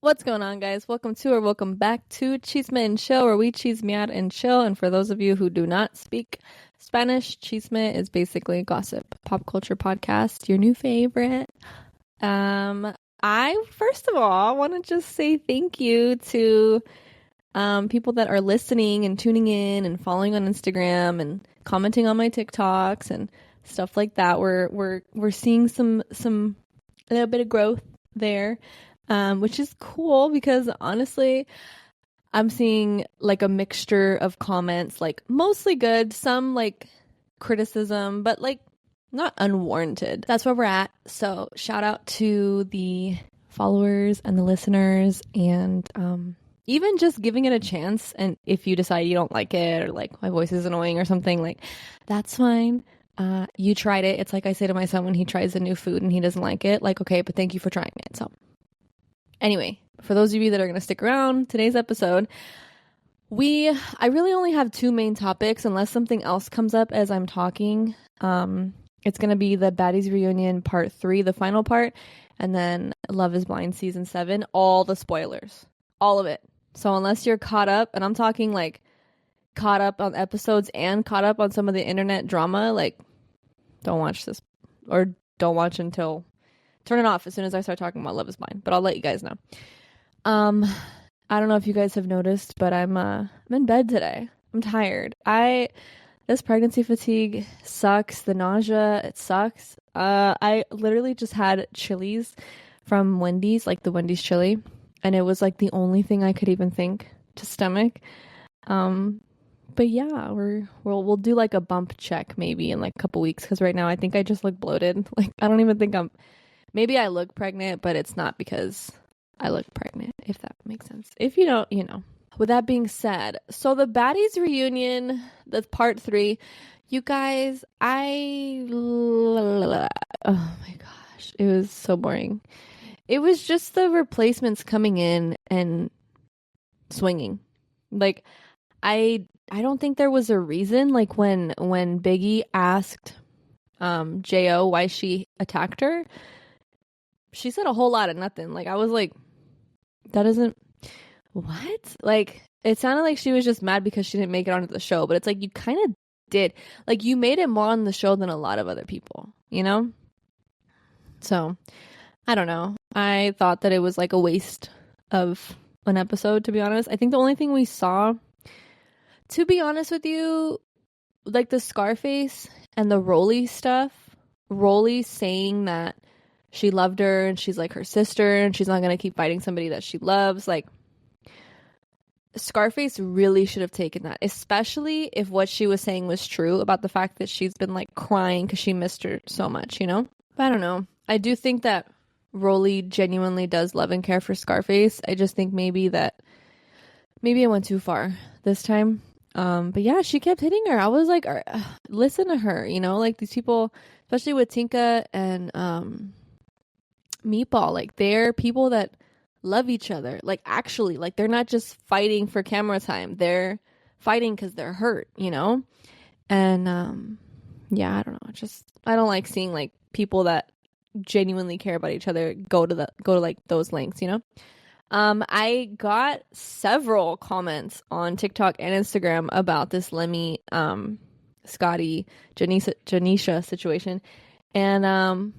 What's going on, guys? Welcome back to Chisme and Chill, where we chismear and chill. And for those of you who do not speak Spanish, chisme is basically gossip, pop culture podcast, your new favorite. I first of all want to just say thank you to people that are listening and tuning in and following on Instagram and commenting on my TikToks and stuff like that. We're seeing some a little bit of growth there. Which is cool because honestly, I'm seeing like a mixture of comments, like mostly good, some like criticism, but like not unwarranted. That's where we're at. So shout out to the followers and the listeners and even just giving it a chance. And if you decide you don't like it or like my voice is annoying or something, like that's fine. You tried it. It's like I say to my son when he tries a new food and he doesn't like it, like, okay, but thank you for trying it. So anyway, for those of you that are going to stick around, today's episode, I really only have two main topics unless something else comes up as I'm talking. It's going to be the Baddies reunion part 3, the final part, and then Love is Blind season 7, all the spoilers, all of it. So unless you're caught up, and I'm talking like caught up on episodes and caught up on some of the internet drama, like don't watch this or don't watch until turn it off as soon as I start talking about Love is Blind, but I'll let you guys know. I don't know if you guys have noticed, but I'm in bed today. I'm tired. This pregnancy fatigue sucks. The nausea, it sucks. I literally just had Chili's from Wendy's, like the Wendy's chili, and it was like the only thing I could even think to stomach. But yeah, we'll do like a bump check maybe in like a couple weeks because right now I think I just look bloated. Like I don't even think maybe I look pregnant, but it's not because I look pregnant, if that makes sense. If you don't, you know. With that being said, so the Baddies reunion, that's part 3. You guys, oh my gosh, it was so boring. It was just the replacements coming in and swinging. Like, I don't think there was a reason. Like when Biggie asked J.O. why she attacked her, she said a whole lot of nothing. Like, I was like, that isn't... What? Like, it sounded like she was just mad because she didn't make it onto the show. But it's like, you kind of did. Like, you made it more on the show than a lot of other people, you know? So, I don't know. I thought that it was like a waste of an episode, to be honest. I think the only thing we saw, to be honest with you, like the Scarface and the Rolly stuff, Rolly saying that she loved her and she's like her sister and she's not going to keep fighting somebody that she loves. Like, Scarface really should have taken that, especially if what she was saying was true about the fact that she's been like crying because she missed her so much, you know? But I don't know. I do think that Rolly genuinely does love and care for Scarface. I just think maybe I went too far this time. But yeah, she kept hitting her. I was like, listen to her, you know? Like these people, especially with Tinka and Meatball, like they're people that love each other, like actually, like they're not just fighting for camera time, they're fighting because they're hurt, you know? And yeah, I don't know, just I don't like seeing like people that genuinely care about each other go to like those lengths, you know? I got several comments on TikTok and Instagram about this Lemmy Scotty Janisha situation, and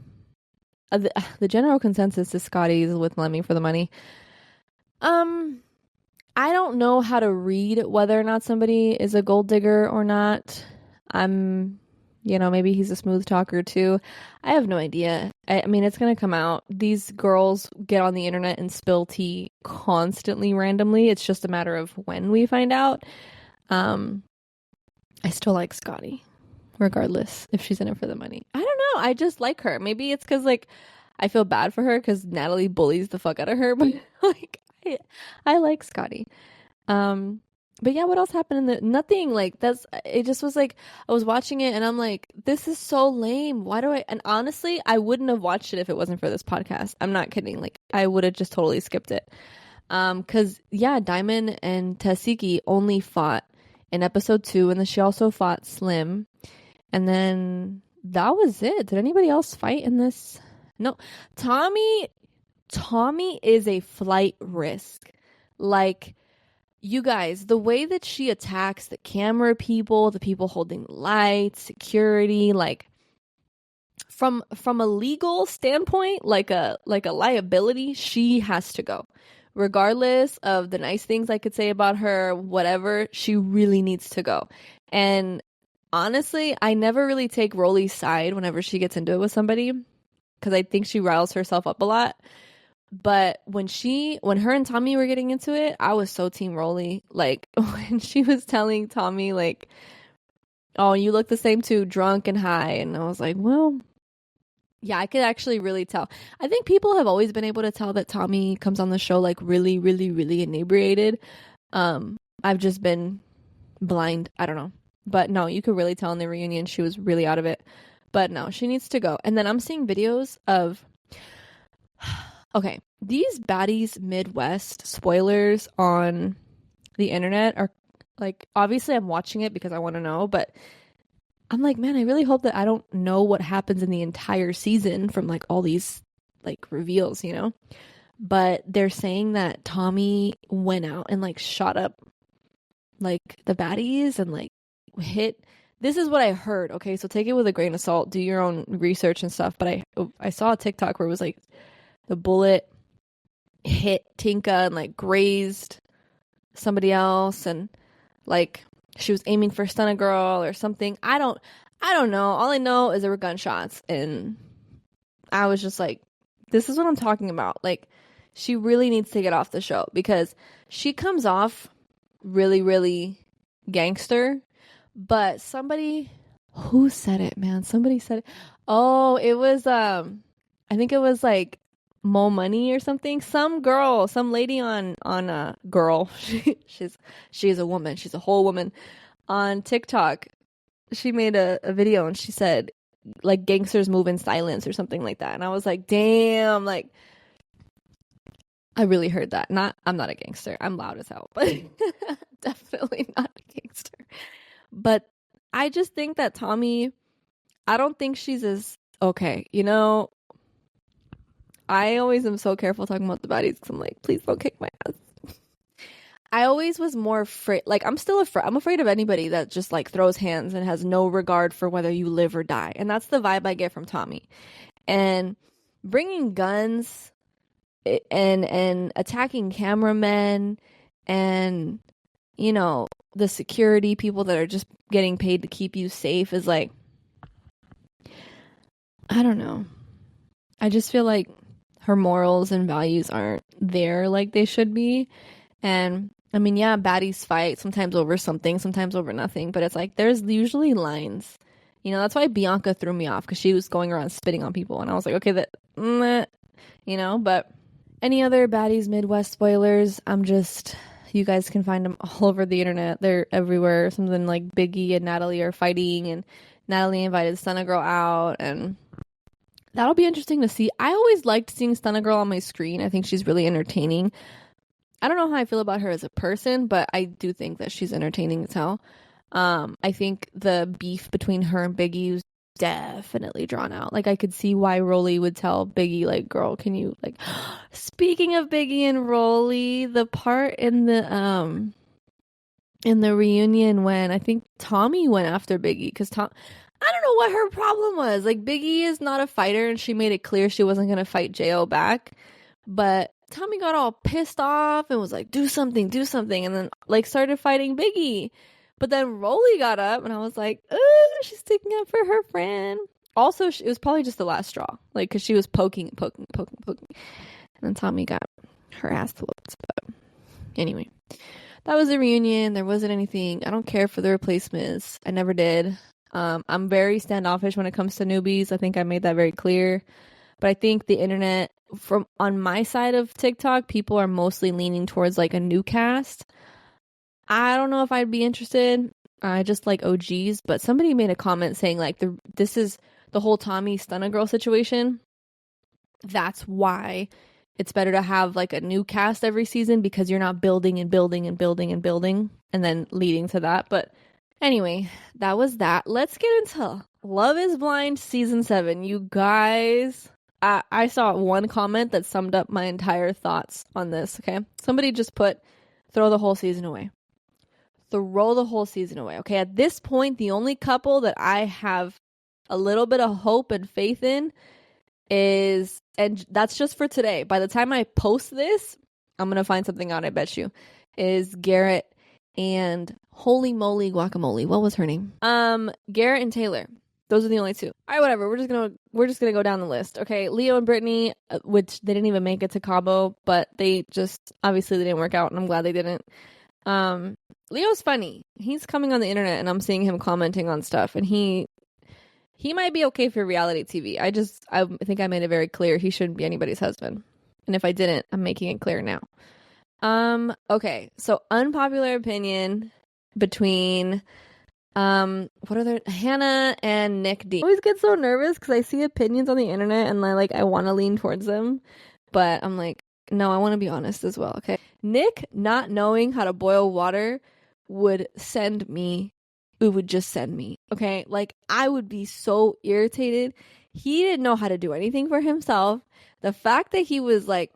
the general consensus is Scotty's with Lemmy for the money. I don't know how to read whether or not somebody is a gold digger or not. Maybe he's a smooth talker too. I have no idea. I mean, it's going to come out. These girls get on the internet and spill tea constantly, randomly. It's just a matter of when we find out. I still like Scotty, regardless if she's in it for the money. I don't know. I just like her. Maybe it's because like I feel bad for her because Natalie bullies the fuck out of her, but like I like Scotty. But yeah, what else happened in nothing. Like it just was like I was watching it and I'm like, this is so lame. Why do and honestly, I wouldn't have watched it if it wasn't for this podcast. I'm not kidding. Like I would have just totally skipped it. Cause yeah, Diamond and Tasiki only fought in episode 2 and then she also fought Slim. And then that was it. Did anybody else fight in this? No. Tommy Tommy is a flight risk. Like, you guys, the way that she attacks the camera people, the people holding lights, security, like from a legal standpoint, like a liability, she has to go. Regardless of the nice things I could say about her, whatever, she really needs to go. And honestly, I never really take Rolly's side whenever she gets into it with somebody because I think she riles herself up a lot. But when her and Tommy were getting into it, I was so team Rolly. Like when she was telling Tommy like, "Oh, you look the same too, drunk and high." And I was like, "Well, yeah, I could actually really tell." I think people have always been able to tell that Tommy comes on the show like really, really, really inebriated. I've just been blind. I don't know. But no, you could really tell in the reunion she was really out of it. But no, she needs to go. And then I'm seeing videos of okay, these Baddies Midwest spoilers on the internet are like obviously I'm watching it because I want to know, but I'm like, man, I really hope that I don't know what happens in the entire season from like all these like reveals, you know? But they're saying that Tommy went out and like shot up like the baddies and like hit. This is what I heard, okay? So take it with a grain of salt, do your own research and stuff, but I saw a TikTok where it was like the bullet hit Tinka and like grazed somebody else and like she was aiming for Stunna Girl or something. I don't know. All I know is there were gunshots and I was just like, this is what I'm talking about. Like she really needs to get off the show because she comes off really, really gangster. But who said it, man? Somebody said it. Oh, it was I think it was like Mo Money or something. Some girl, some lady on a girl. She's a woman. She's a whole woman on TikTok. She made a video and she said like gangsters move in silence or something like that. And I was like, damn, like I really heard that. I'm not a gangster. I'm loud as hell, but definitely not a gangster. But I just think that Tommy, I don't think she's as okay. You know, I always am so careful talking about the baddies because I'm like, please don't kick my ass. I always was more afraid. Like, I'm still afraid. I'm afraid of anybody that just like throws hands and has no regard for whether you live or die. And that's the vibe I get from Tommy. And bringing guns and attacking cameramen and, you know, the security people that are just getting paid to keep you safe is like, I don't know. I just feel like her morals and values aren't there like they should be. And I mean, yeah, baddies fight sometimes over something, sometimes over nothing, but it's like there's usually lines. You know, that's why Bianca threw me off because she was going around spitting on people, and I was like, okay, you know. But any other Baddies Midwest spoilers, you guys can find them all over the internet. They're everywhere. Something like Biggie and Natalie are fighting, and Natalie invited Stunna Girl out, and that'll be interesting to see. I always liked seeing Stunna Girl on my screen. I think she's really entertaining. I don't know how I feel about her as a person, but I do think that she's entertaining as hell. I think the beef between her and Biggie was definitely drawn out. Like I could see why Rolly would tell Biggie, like, girl, can you like speaking of Biggie and Rolly, the part in the reunion when I think Tommy went after Biggie because I don't know what her problem was. Like Biggie is not a fighter and she made it clear she wasn't gonna fight Jo back. But Tommy got all pissed off and was like, do something, and then like started fighting Biggie. But then Rolly got up and I was like, she's sticking up for her friend. Also, it was probably just the last straw. Like, because she was poking. And then Tommy got her ass whooped. But anyway, that was a reunion. There wasn't anything. I don't care for the replacements. I never did. I'm very standoffish when it comes to newbies. I think I made that very clear. But I think the internet, from on my side of TikTok, people are mostly leaning towards like a new cast. I don't know if I'd be interested. I just like OGs, but somebody made a comment saying like this is the whole Tommy Stunna Girl situation. That's why it's better to have like a new cast every season because you're not building and building and building and building and then leading to that. But anyway, that was that. Let's get into Love is Blind season 7. You guys, I saw one comment that summed up my entire thoughts on this. Okay, somebody just put, "Throw the whole season away." Throw the whole season away. Okay, at this point, the only couple that I have a little bit of hope and faith in is, and that's just for today. By the time I post this, I'm gonna find something out, I bet you, is Garrett and holy moly guacamole. What was her name? Garrett and Taylor. Those are the only two. All right, whatever. We're just gonna go down the list. Okay, Leo and Brittany, which they didn't even make it to Cabo, but they just obviously they didn't work out, and I'm glad they didn't. Leo's funny. He's coming on the internet, and I'm seeing him commenting on stuff, and he might be okay for reality TV. I think I made it very clear he shouldn't be anybody's husband, and if I didn't, I'm making it clear now. Okay, so unpopular opinion between what are there? Hannah and Nick D. I always get so nervous because I see opinions on the internet and I want to lean towards them, but I'm like, no, I want to be honest as well. Okay, Nick not knowing how to boil water would send me. It would just send me. Okay, like I would be so irritated. He didn't know how to do anything for himself. The fact that he was like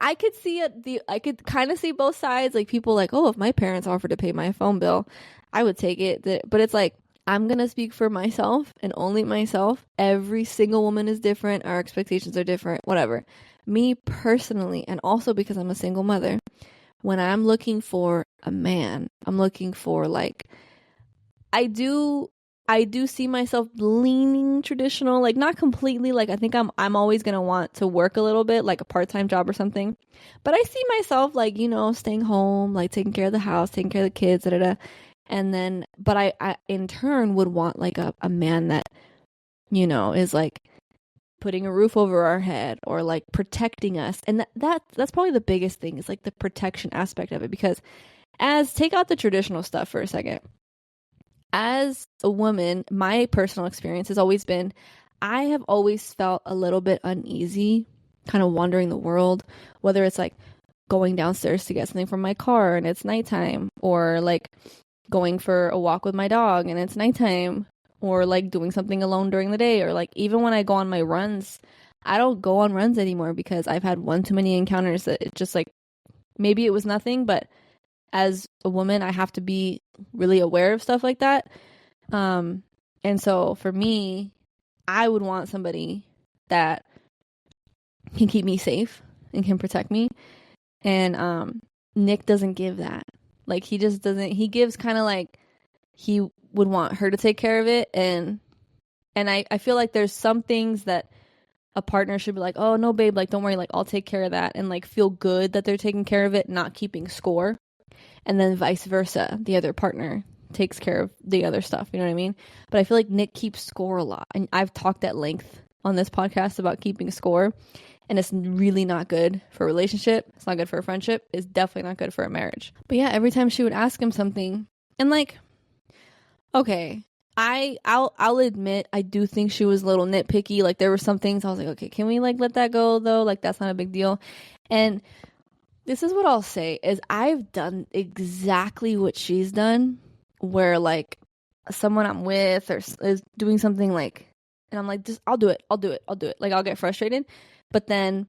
I could see it. I could kind of see both sides. Like people like, oh, if my parents offered to pay my phone bill, I would take it. But it's like, I'm going to speak for myself and only myself. Every single woman is different. Our expectations are different, whatever. Me personally, and also because I'm a single mother, when I'm looking for a man, I'm looking for I do see myself leaning traditional, like not completely. Like I think I'm always gonna want to work a little bit, like a part-time job or something. But I see myself staying home, like taking care of the house, taking care of the kids, da, da, da. And then, but I in turn would want a man that, is like putting a roof over our head or like protecting us. And that's probably the biggest thing is like the protection aspect of it, because take out the traditional stuff for a second. As a woman, my personal experience has always been, I have always felt a little bit uneasy, kind of wandering the world, whether it's like going downstairs to get something from my car and it's nighttime, or like going for a walk with my dog and it's nighttime, or like doing something alone during the day, or like even when I go on my runs, I don't go on runs anymore because I've had one too many encounters that it just like, maybe it was nothing, but as a woman, I have to be really aware of stuff like that. And so for me, I would want somebody that can keep me safe and can protect me. And Nick doesn't give that. Like he just doesn't. He gives kind of like he would want her to take care of it. And I feel like there's some things that a partner should be like, oh no, babe, like don't worry, like I'll take care of that, and like feel good that they're taking care of it, not keeping score. And then vice versa, the other partner takes care of the other stuff, you know what I mean? But I feel like Nick keeps score a lot, and I've talked at length on this podcast about keeping score, and it's really not good for a relationship. It's not good for a friendship. It's definitely not good for a marriage. But yeah, every time she would ask him something, and like, okay, I'll admit I do think she was a little nitpicky. Like there were some things I was like, okay, can we like let that go though? Like that's not a big deal. And this is what I'll say is I've done exactly what she's done, where like someone I'm with or is doing something like, and I'm like, just I'll do it. Like I'll get frustrated, but then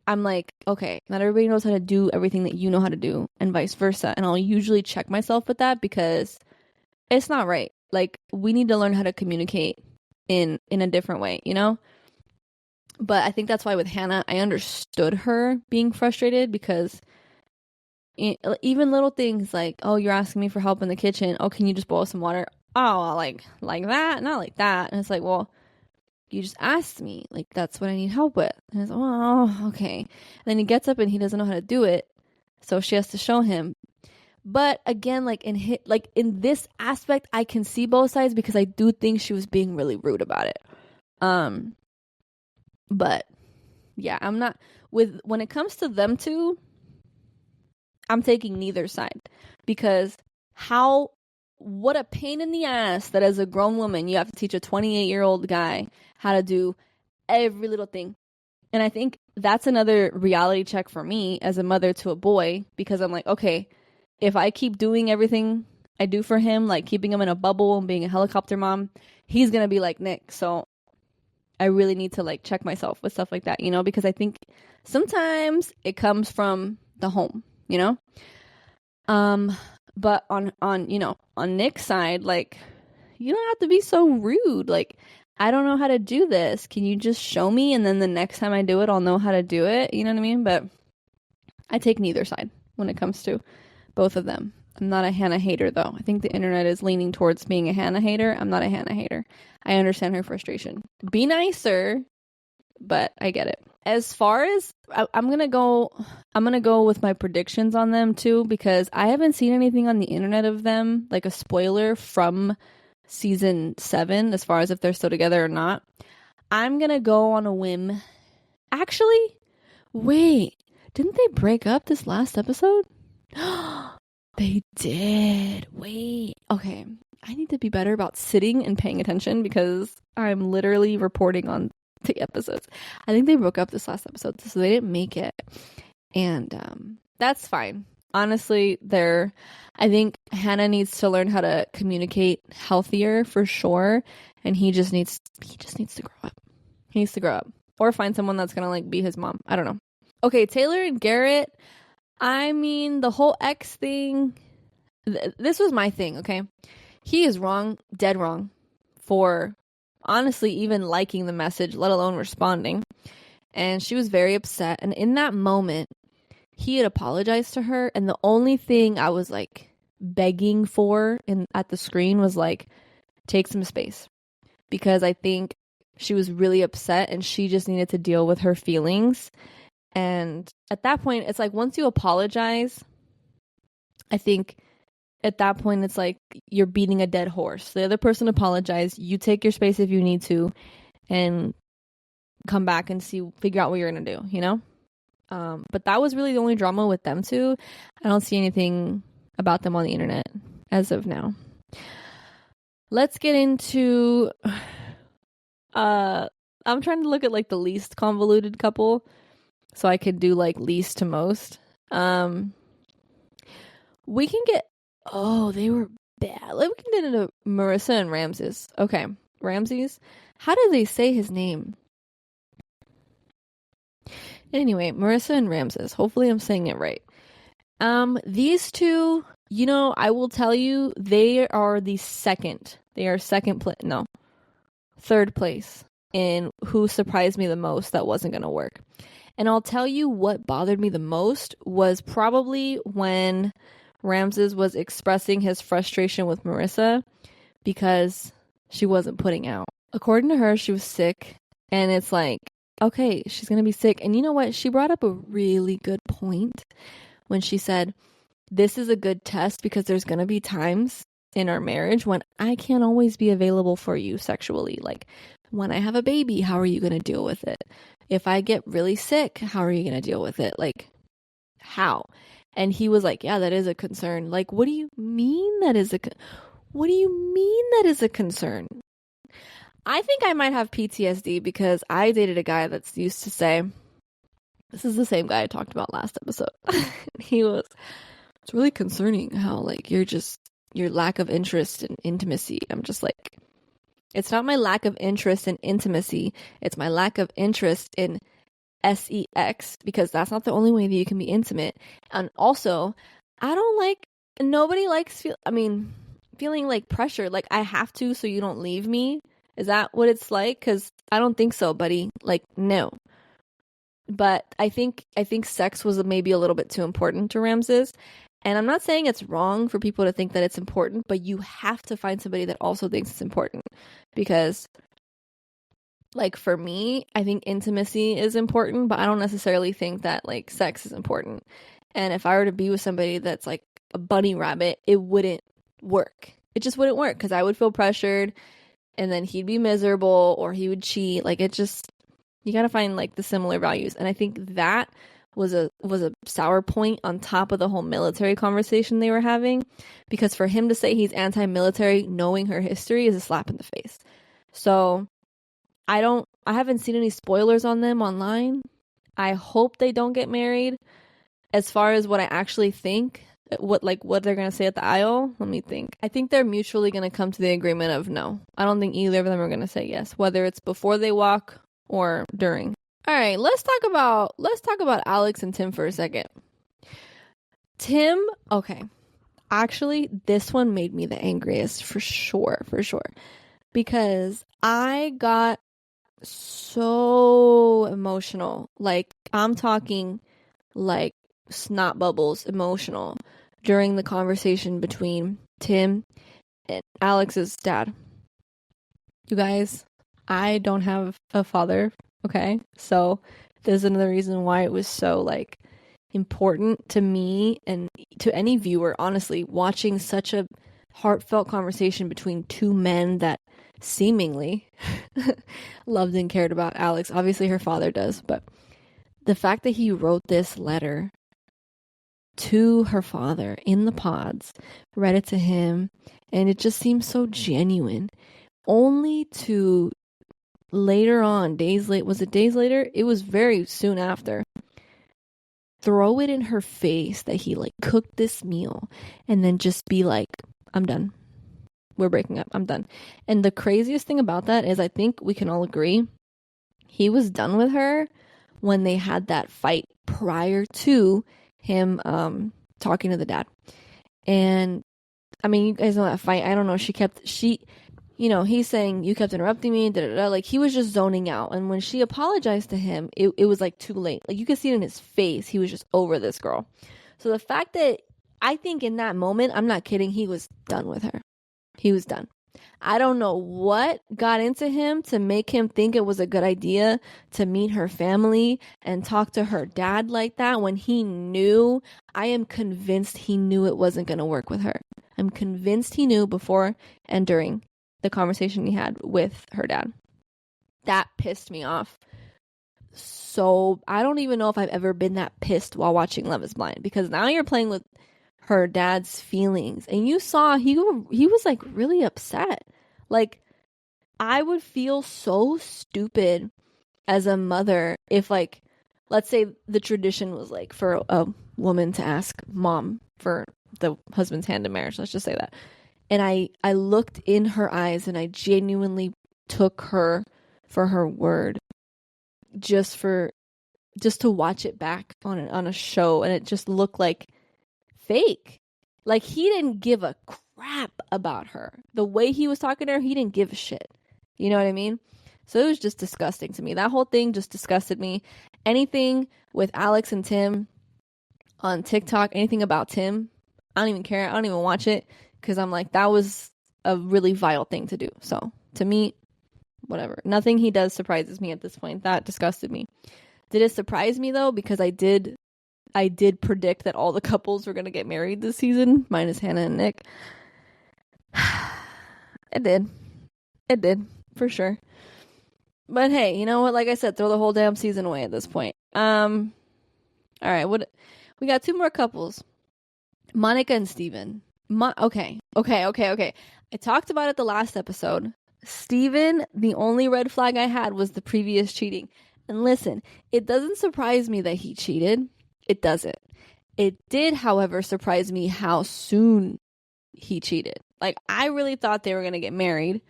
I'm like, okay, not everybody knows how to do everything that you know how to do, and vice versa. And I'll usually check myself with that because it's not right. Like we need to learn how to communicate in a different way, you know? But I think that's why with Hannah, I understood her being frustrated because even little things like, oh, you're asking me for help in the kitchen. Oh, can you just boil some water? Oh, like that? Not like that. And it's like, well, you just asked me. Like, that's what I need help with. And it's like, oh, okay. And then he gets up and he doesn't know how to do it. So she has to show him. But again, in this aspect, I can see both sides because I do think she was being really rude about it. But yeah, I'm not when it comes to them two, I'm taking neither side, because what a pain in the ass that as a grown woman, you have to teach a 28-year-old guy how to do every little thing. And I think that's another reality check for me as a mother to a boy, because I'm like, okay, if I keep doing everything I do for him, like keeping him in a bubble and being a helicopter mom, he's going to be like Nick. So I really need to like check myself with stuff like that, you know, because I think sometimes it comes from the home, you know? But on you know, on Nick's side, like, you don't have to be so rude. Like, I don't know how to do this. Can you just show me? And then the next time I do it, I'll know how to do it. You know what I mean? But I take neither side when it comes to both of them. I'm not a Hannah hater, though. I think the internet is leaning towards being a Hannah hater. I'm not a Hannah hater. I understand her frustration. Be nicer, but I get it. As far as I'm gonna go with my predictions on them too, because I haven't seen anything on the internet of them, like a spoiler from season 7, as far as if they're still together or not. I'm gonna go on a whim. Actually, wait, didn't they break up this last episode? They did. Wait. Okay. I need to be better about sitting and paying attention because I'm literally reporting on the episodes. I think they broke up this last episode, so they didn't make it. And that's fine. Honestly, I think Hannah needs to learn how to communicate healthier for sure. And he just needs to grow up. He needs to grow up. Or find someone that's gonna like be his mom. I don't know. Okay, Taylor and Garrett. I mean, the whole ex thing, this was my thing, okay? He is wrong, dead wrong, for honestly even liking the message, let alone responding. And she was very upset. And in that moment, he had apologized to her. And the only thing I was like begging for at the screen was like, take some space. Because I think she was really upset and she just needed to deal with her feelings. And at that point, it's like once you apologize, I think at that point, it's like you're beating a dead horse. The other person apologized. You take your space if you need to and come back and figure out what you're going to do, you know? But that was really the only drama with them two. I don't see anything about them on the internet as of now. Let's get into... I'm trying to look at like the least convoluted couple. So I could do like least to most. We can get... Oh, they were bad. Like, we can get into Marissa and Ramses. Okay, Ramses. How do they say his name? Anyway, Marissa and Ramses. Hopefully I'm saying it right. These two, you know, I will tell you, they are the second. They are third place in who surprised me the most that wasn't going to work. And I'll tell you what bothered me the most was probably when Ramses was expressing his frustration with Marissa because she wasn't putting out. According to her, she was sick. And it's like, okay, she's going to be sick. And you know what? She brought up a really good point when she said, this is a good test because there's going to be times in our marriage when I can't always be available for you sexually. Like, when I have a baby, how are you going to deal with it? If I get really sick, how are you going to deal with it? Like, how? And he was like, yeah, that is a concern. Like, what do you mean that is a concern? I think I might have PTSD because I dated a guy that's used to say, this is the same guy I talked about last episode. It's really concerning how like your lack of interest in intimacy. I'm just like, it's not my lack of interest in intimacy. It's my lack of interest in sex, because that's not the only way that you can be intimate. And also, nobody likes feeling like pressure. Like, I have to so you don't leave me. Is that what it's like? Because I don't think so, buddy. Like, no. But I think sex was maybe a little bit too important to Ramses. And I'm not saying it's wrong for people to think that it's important, but you have to find somebody that also thinks it's important. Because, like, for me, I think intimacy is important, but I don't necessarily think that, like, sex is important. And if I were to be with somebody that's, like, a bunny rabbit, it wouldn't work. It just wouldn't work because I would feel pressured and then he'd be miserable or he would cheat. Like, you gotta find, like, the similar values. And I think that was a sour point on top of the whole military conversation they were having, because for him to say he's anti-military knowing her history is a slap in the face. So I haven't seen any spoilers on them online. I hope they don't get married. As far as what I actually think, what they're gonna say at the aisle. Let me think. I think they're mutually gonna come to the agreement of no. I don't think either of them are gonna say yes, whether it's before they walk or during. All right, let's talk about Alex and Tim for a second. Tim, okay. Actually, this one made me the angriest for sure, because I got so emotional. Like, I'm talking like snot bubbles emotional during the conversation between Tim and Alex's dad. You guys, I don't have a father, okay? So there's another reason why it was so like important to me and to any viewer, honestly, watching such a heartfelt conversation between two men that seemingly loved and cared about Alex. Obviously her father does, but the fact that he wrote this letter to her father in the pods, read it to him, and it just seems so genuine. Only to later on, days late, was it days later? It was very soon after. Throw it in her face that he like cooked this meal and then just be like, I'm done. We're breaking up. I'm done. And the craziest thing about that is I think we can all agree he was done with her when they had that fight prior to him talking to the dad. And I mean, you guys know that fight. I don't know. He's saying, you kept interrupting me, like he was just zoning out. And when she apologized to him, it was like too late. Like you could see it in his face. He was just over this girl. So the fact that I think in that moment, I'm not kidding, he was done with her. He was done. I don't know what got into him to make him think it was a good idea to meet her family and talk to her dad like that when he knew, I am convinced he knew it wasn't going to work with her. I'm convinced he knew before and during the conversation he had with her dad. That pissed me off. So I don't even know if I've ever been that pissed while watching Love is Blind, because now you're playing with her dad's feelings and you saw he was like really upset. Like I would feel so stupid as a mother if, like, let's say the tradition was like for a woman to ask mom for the husband's hand in marriage, let's just say that. And I looked in her eyes and I genuinely took her for her word just to watch it back on a show, and it just looked like fake. Like he didn't give a crap about her. The way he was talking to her, he didn't give a shit. You know what I mean? So it was just disgusting to me. That whole thing just disgusted me. Anything with Alex and Tim on TikTok, anything about Tim, I don't even care. I don't even watch it because I'm like, that was a really vile thing to do. So to me, whatever. Nothing he does surprises me at this point. That disgusted me. Did it surprise me though? Because I did predict that all the couples were going to get married this season, minus Hannah and Nick. It did, for sure. But hey, you know what? Like I said, throw the whole damn season away at this point. All right, we got two more couples. Monica and Steven. Okay. I talked about it the last episode. Steven, the only red flag I had was the previous cheating. And listen, it doesn't surprise me that he cheated. It doesn't. It did, however, surprise me how soon he cheated. Like, I really thought they were going to get married.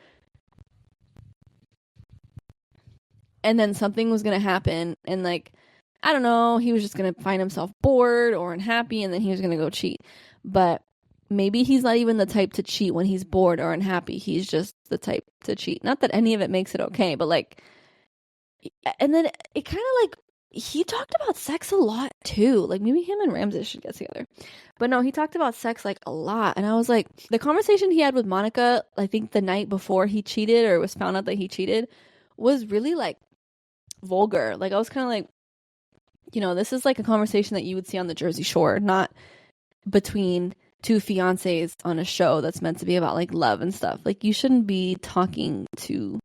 And then something was going to happen. And like, I don't know, he was just going to find himself bored or unhappy. And then he was going to go cheat. But maybe he's not even the type to cheat when he's bored or unhappy. He's just the type to cheat. Not that any of it makes it okay, but like, and then it kind of like, he talked about sex a lot too. Like maybe him and Ramses should get together. But no, he talked about sex like a lot. And I was like, the conversation he had with Monica, I think the night before he cheated or was found out that he cheated, was really like vulgar. Like I was kind of like, you know, this is like a conversation that you would see on the Jersey Shore, not between two fiancés on a show that's meant to be about like love and stuff. Like you shouldn't be talking to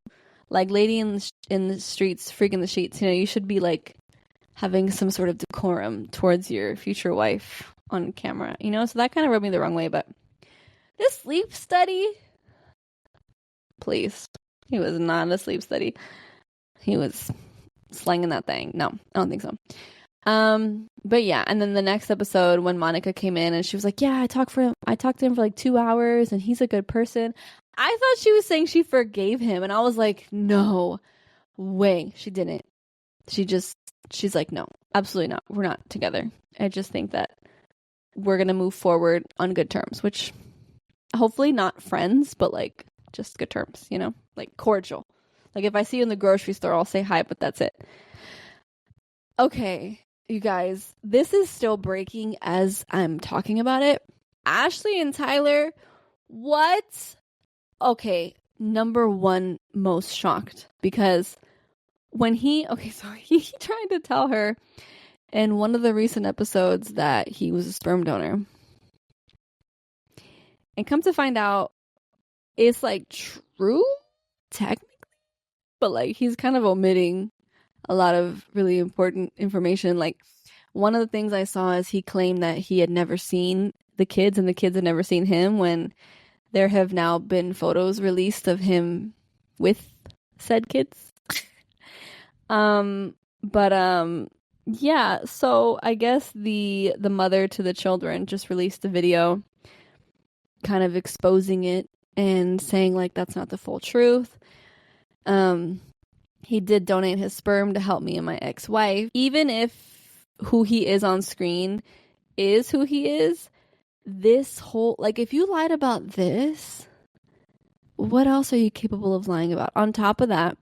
like lady in the streets, freaking the sheets. You know, you should be like having some sort of decorum towards your future wife on camera, you know? So that kind of rubbed me the wrong way, but this sleep study, please. He was not a sleep study. He was slanging that thing. No, I don't think so. But yeah, and then the next episode when Monica came in and she was like, yeah, I talked to him for like 2 hours and he's a good person. I thought she was saying she forgave him, and I was like, no way. She didn't. She's like, no, absolutely not. We're not together. I just think that we're going to move forward on good terms, which hopefully not friends, but like just good terms, you know, like cordial. Like if I see you in the grocery store, I'll say hi, but that's it. Okay, you guys, this is still breaking as I'm talking about it. Ashley and Tyler, what? Okay, number one, most shocked because when he tried to tell her in one of the recent episodes that he was a sperm donor. And come to find out, it's like true, technically, but like he's kind of omitting a lot of really important information. Like one of the things I saw is he claimed that he had never seen the kids and the kids had never seen him, when there have now been photos released of him with said kids. Yeah, so I guess the mother to the children just released a video kind of exposing it and saying like that's not the full truth. He did donate his sperm to help me and my ex-wife. Even if who he is on screen is who he is, this whole, like, if you lied about this, what else are you capable of lying about? On top of that,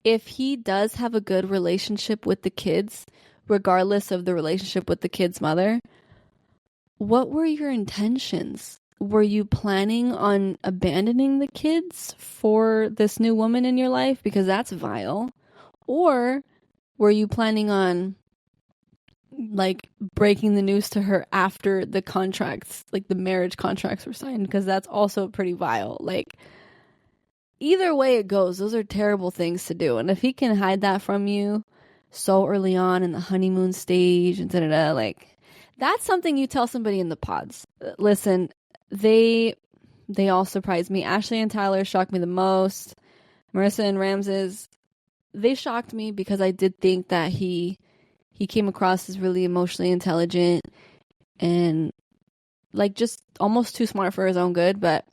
if he does have a good relationship with the kids, regardless of the relationship with the kid's mother, what were your intentions? Were you planning on abandoning the kids for this new woman in your life? Because that's vile. Or were you planning on, like, breaking the news to her after the contracts, like the marriage contracts were signed? Because that's also pretty vile. Like, either way it goes, those are terrible things to do. And if he can hide that from you so early on in the honeymoon stage and da-da-da, like, that's something you tell somebody in the pods. Listen, they all surprised me. Ashley and Tyler shocked me the most. Marissa and Ramses, they shocked me because I did think that he came across as really emotionally intelligent and like just almost too smart for his own good, but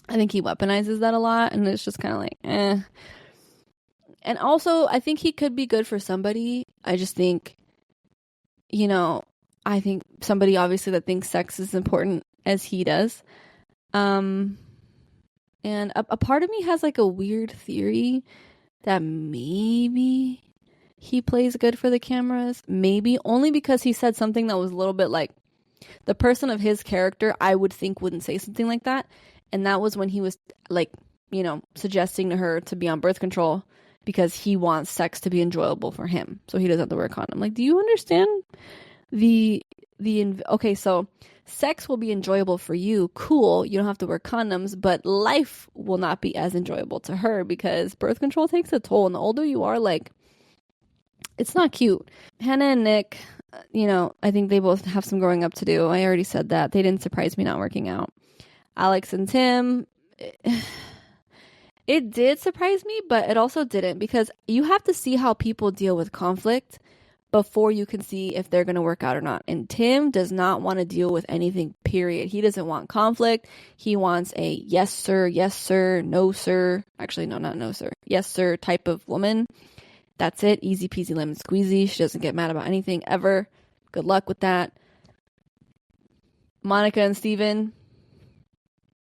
I think he weaponizes that a lot, and it's just kind of like, eh. And also, I think he could be good for somebody. I just think, you know, I think somebody obviously that thinks sex is important as he does. And a part of me has like a weird theory that maybe he plays good for the cameras. Maybe only because he said something that was a little bit like, the person of his character I would think wouldn't say something like that. And that was when he was like, you know, suggesting to her to be on birth control because he wants sex to be enjoyable for him. So he doesn't have to wear a condom. Like, do you understand okay, so sex will be enjoyable for you. Cool. You don't have to wear condoms, but life will not be as enjoyable to her because birth control takes a toll. And the older you are, like, it's not cute. Hannah and Nick, you know, I think they both have some growing up to do. I already said that. They didn't surprise me not working out. Alex and Tim, it did surprise me, but it also didn't, because you have to see how people deal with conflict before you can see if they're going to work out or not. And Tim does not want to deal with anything, period. He doesn't want conflict. He wants a yes, sir, no, sir. Actually, no, not no, sir. Yes, sir type of woman. That's it. Easy peasy lemon squeezy. She doesn't get mad about anything ever. Good luck with that. Monica and Steven.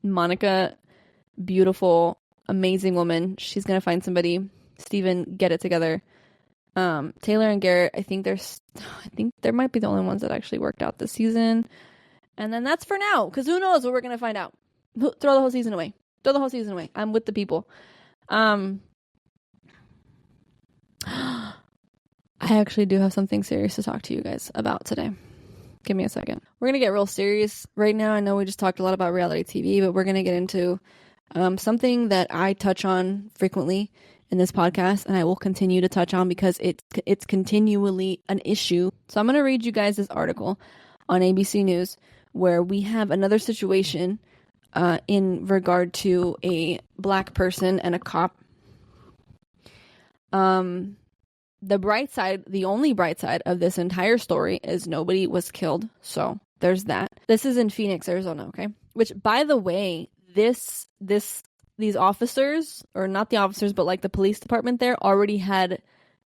Monica, beautiful, amazing woman. She's going to find somebody. Steven, get it together. Taylor and Garrett, I think there might be the only ones that actually worked out this season. And then that's for now, because who knows what we're going to find out. Throw the whole season away. I'm with the people. I actually do have something serious to talk to you guys about today. Give me a second. We're going to get real serious right now. I know we just talked a lot about reality TV, but we're going to get into something that I touch on frequently in this podcast, and I will continue to touch on because it's continually an issue. So I'm going to read you guys this article on ABC News where we have another situation in regard to a black person and a cop. the only bright side of this entire story is nobody was killed. So there's that. This is in Phoenix, Arizona, okay? Which, by the way, these officers, or not the officers, but like the police department there, already had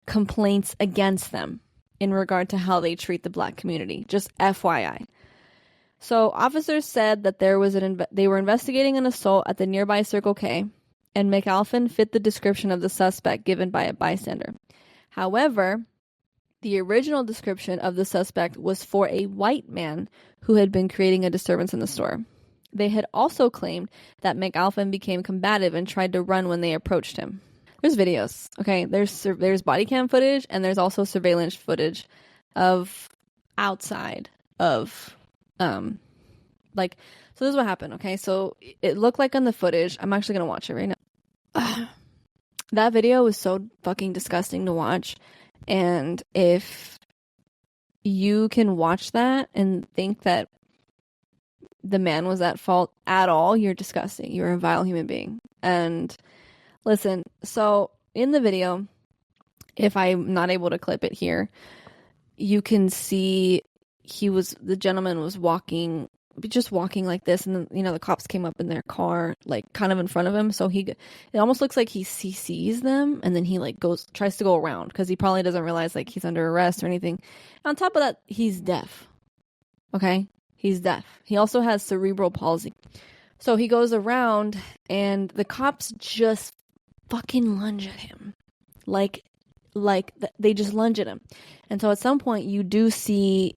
complaints against them in regard to how they treat the Black community. Just FYI. So officers said that they were investigating an assault at the nearby Circle K, and McAlpin fit the description of the suspect given by a bystander. However, the original description of the suspect was for a white man who had been creating a disturbance in the store. They had also claimed that McAlpin became combative and tried to run when they approached him. There's videos, okay? There's body cam footage, and there's also surveillance footage of outside of, so this is what happened, okay? So it looked like on the footage, I'm actually gonna watch it right now. That video was so fucking disgusting to watch, and if you can watch that and think that the man was at fault at all, you're disgusting. You're a vile human being. And listen, so in the video, if I'm not able to clip it here, you can see the gentleman was just walking like this, and then, the cops came up in their car, like kind of in front of him. So it almost looks like he sees them, and then he like tries to go around because he probably doesn't realize like he's under arrest or anything. On top of that, he's deaf. Okay? He's deaf. He also has cerebral palsy. So he goes around, and the cops just fucking lunge at him. Like they just lunge at him. And so at some point you do see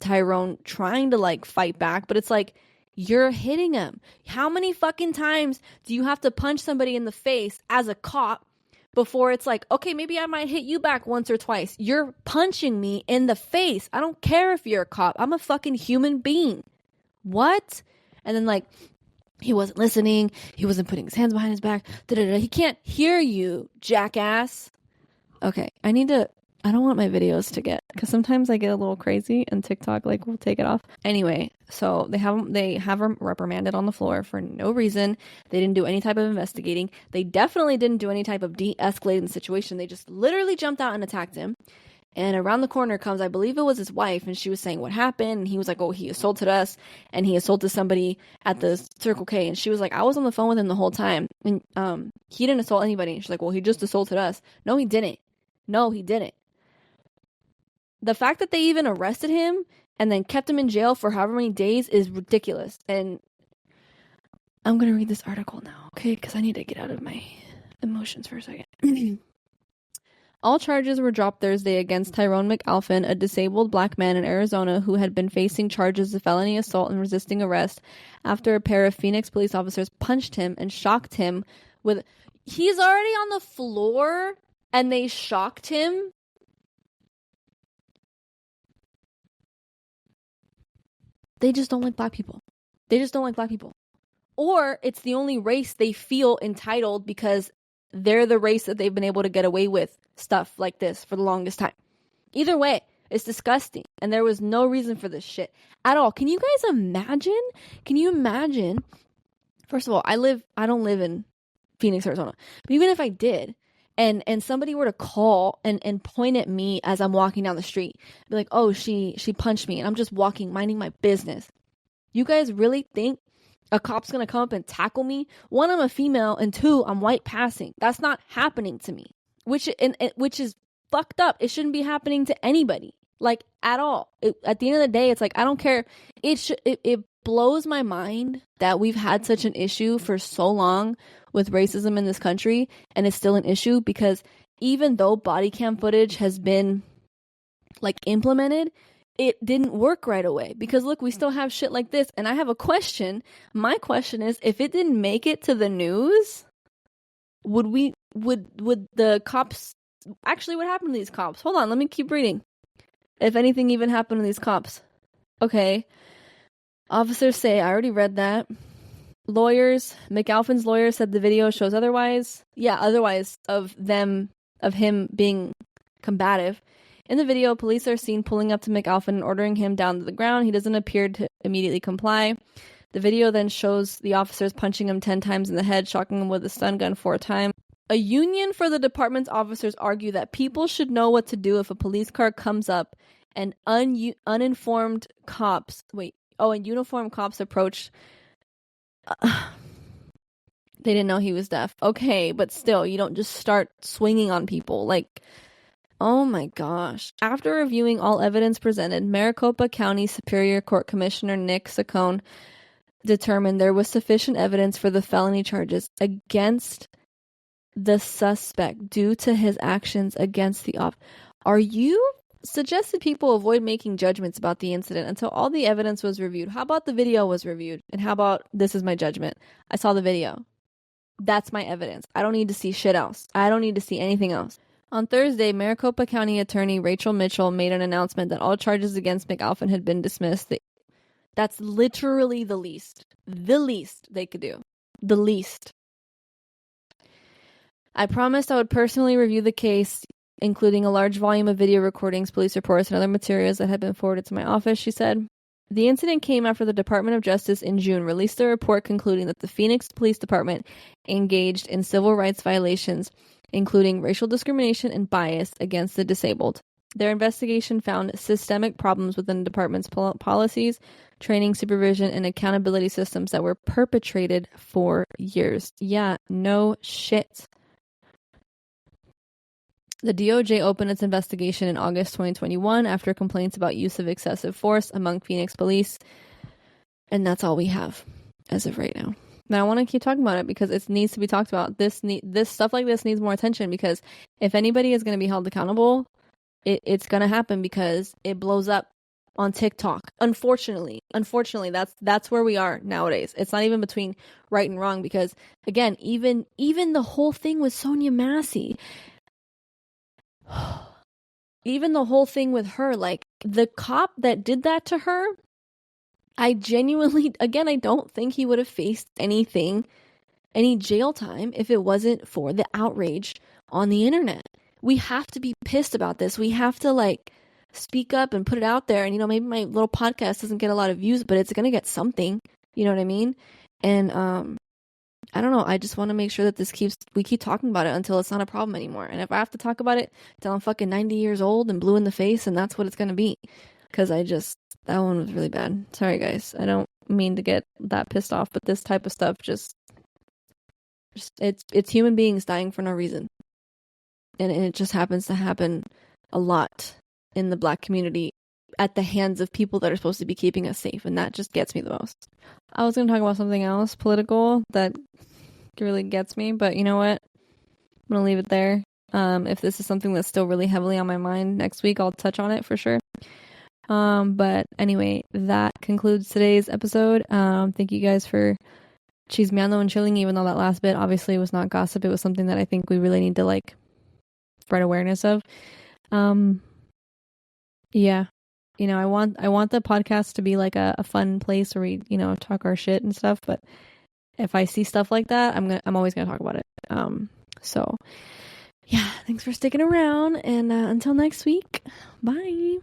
Tyrone trying to like fight back, but it's like, you're hitting him. How many fucking times do you have to punch somebody in the face as a cop before it's like, okay, maybe I might hit you back once or twice? You're punching me in the face. I don't care if you're a cop. I'm a fucking human being. What? And then like, he wasn't listening. He wasn't putting his hands behind his back. Da-da-da. He can't hear you, jackass. Okay, I don't want my videos to get, because sometimes I get a little crazy and TikTok like will take it off. Anyway, so they have him reprimanded on the floor for no reason. They didn't do any type of investigating. They definitely didn't do any type of de-escalating the situation. They just literally jumped out and attacked him. And around the corner comes, I believe it was his wife, and she was saying what happened. And he was like, oh, he assaulted us, and he assaulted somebody at the Circle K. And she was like, I was on the phone with him the whole time, and he didn't assault anybody. And she's like, well, he just assaulted us. No, he didn't. The fact that they even arrested him and then kept him in jail for however many days is ridiculous. And I'm going to read this article now, okay? Because I need to get out of my emotions for a second. All charges were dropped Thursday against Tyrone McAlpin, a disabled Black man in Arizona who had been facing charges of felony assault and resisting arrest after a pair of Phoenix police officers punched him and shocked him with... He's already on the floor and they shocked him. They just don't like Black people. Or it's the only race they feel entitled because they're the race that they've been able to get away with stuff like this for the longest time. Either way, it's disgusting. And there was no reason for this shit at all. Can you guys imagine? First of all, I don't live in Phoenix, Arizona. But even if I did, and somebody were to call and point at me as I'm walking down the street, be like, oh, she punched me, and I'm just walking, minding my business. You guys really think a cop's gonna come up and tackle me? One, I'm a female, and two, I'm white passing. That's not happening to me, which is fucked up. It shouldn't be happening to anybody, like, at all. At the end of the day, it's like, I don't care. It blows my mind that we've had such an issue for so long with racism in this country, and it's still an issue, because even though body cam footage has been like implemented, it didn't work right away, because look, we still have shit like this. And I have a question. My question is, if it didn't make it to the news, would the cops actually, what happened to these cops? Hold on, let me keep reading. If anything even happened to these cops. Okay. Officers say, I already read that. McAlpin's lawyer said the video shows otherwise. Yeah, otherwise of him being combative. In the video, police are seen pulling up to McAlpin and ordering him down to the ground. He doesn't appear to immediately comply. The video then shows the officers punching him 10 times in the head, shocking him with a stun gun 4 times. A union for the department's officers argue that people should know what to do if a police car comes up and uniformed cops approach. They didn't know he was deaf. Okay, but still, you don't just start swinging on people. Like, oh my gosh. After reviewing all evidence presented, Maricopa County Superior Court Commissioner Nick Saccone determined there was sufficient evidence for the felony charges against the suspect due to his actions against the officer. Are you suggested people avoid making judgments about the incident until all the evidence was reviewed? How about the video was reviewed? And how about this is my judgment? I saw the video. That's my evidence. I don't need to see shit else. I don't need to see anything else. On Thursday, Maricopa County Attorney Rachel Mitchell made an announcement that all charges against McAlpin had been dismissed. That's literally the least they could do. The least. I promised I would personally review the case, including a large volume of video recordings, police reports, and other materials that had been forwarded to my office, she said. The incident came after the Department of Justice in June released a report concluding that the Phoenix Police Department engaged in civil rights violations, including racial discrimination and bias against the disabled. Their investigation found systemic problems within the department's policies, training, supervision, and accountability systems that were perpetrated for years. Yeah, no shit. The DOJ opened its investigation in August 2021 after complaints about use of excessive force among Phoenix police. And that's all we have as of right now. Now, I want to keep talking about it because it needs to be talked about. This stuff like this needs more attention because if anybody is going to be held accountable, it's going to happen because it blows up on TikTok. Unfortunately, that's where we are nowadays. It's not even between right and wrong because, again, even the whole thing with Sonia Massey, even the whole thing with her, like the cop that did that to her, I genuinely, again, I don't think he would have faced any jail time if it wasn't for the outrage on the internet. We have to be pissed about this. We have to like speak up and put it out there. And, maybe my little podcast doesn't get a lot of views, but it's going to get something, you know what I mean? And, I don't know. I just want to make sure that we keep talking about it until it's not a problem anymore. And if I have to talk about it till I'm fucking 90 years old and blue in the face, and that's what it's going to be. Because that one was really bad. Sorry, guys. I don't mean to get that pissed off, but this type of stuff it's human beings dying for no reason. And it just happens to happen a lot in the Black community at the hands of people that are supposed to be keeping us safe. And that just gets me the most. I was going to talk about something else political that really gets me, but you know what? I'm going to leave it there. If this is something that's still really heavily on my mind next week, I'll touch on it for sure. But anyway, that concludes today's episode. Thank you guys for chismeando and chilling, even though that last bit obviously was not gossip. It was something that I think we really need to like spread awareness of. Yeah. I want the podcast to be like a fun place where we, talk our shit and stuff. But if I see stuff like that, I'm always gonna talk about it. So yeah, thanks for sticking around, and until next week, bye.